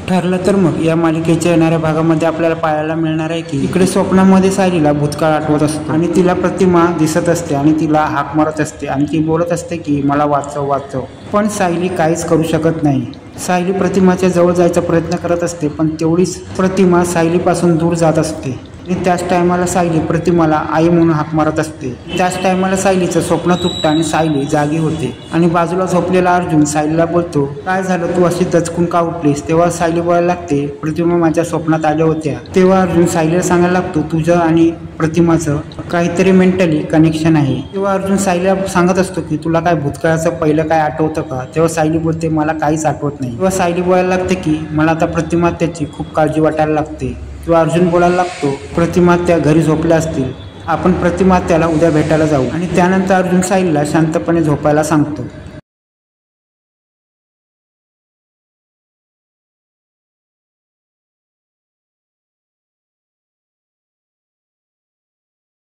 ठरलं तर मग या मालिकेच्या येणाऱ्या भागामध्ये आपल्याला पाहायला मिळणार आहे की इकडे स्वप्नामध्ये सायलीला भूतकाळ आठवत असतो आणि तिला प्रतिमा दिसत असते आणि तिला हाक मारत असते आणि ती बोलत असते की मला वाचव वाचव, पण सायली काहीच करू शकत नाही। सायली प्रतिमाच्या जवळ जायचा प्रयत्न करत असते, पण तेवढीच प्रतिमा सायलीपासून दूर जात असते आणि त्याच टायमाला सायली प्रतिमाला आई म्हणून हाक मारत असते। त्याच टायमाला सायलीचं स्वप्न तुटतं आणि सायली जागी होते आणि बाजूला झोपलेला अर्जुन सायलीला बोलतो, काय झालं, तू अशी दचकून का उठलीस? तेव्हा सायली बोलायला लागते, प्रतिमा माझ्या स्वप्नात आल्या होत्या। तेव्हा अर्जुन सायलीला सांगायला लागतो, तुझं आणि प्रतिमाचं काहीतरी मेंटली कनेक्शन आहे। तेव्हा अर्जुन सायलीला सांगत असतो की तुला काय भूतकाळाचं पहिलं काय आठवतं का? तेव्हा सायली बोलते, मला काहीच आठवत नाही। तेव्हा सायली बोलायला लागते की मला आता प्रतिमा त्याची खूप काळजी वाटायला लागते। तेव्हा अर्जुन बोलायला लागतो, प्रतिमा त्या घरी झोपल्या असतील, आपण प्रतिमा त्याला उद्या भेटायला जाऊ। आणि त्यानंतर अर्जुन सायलीला शांतपणे झोपायला सांगतो।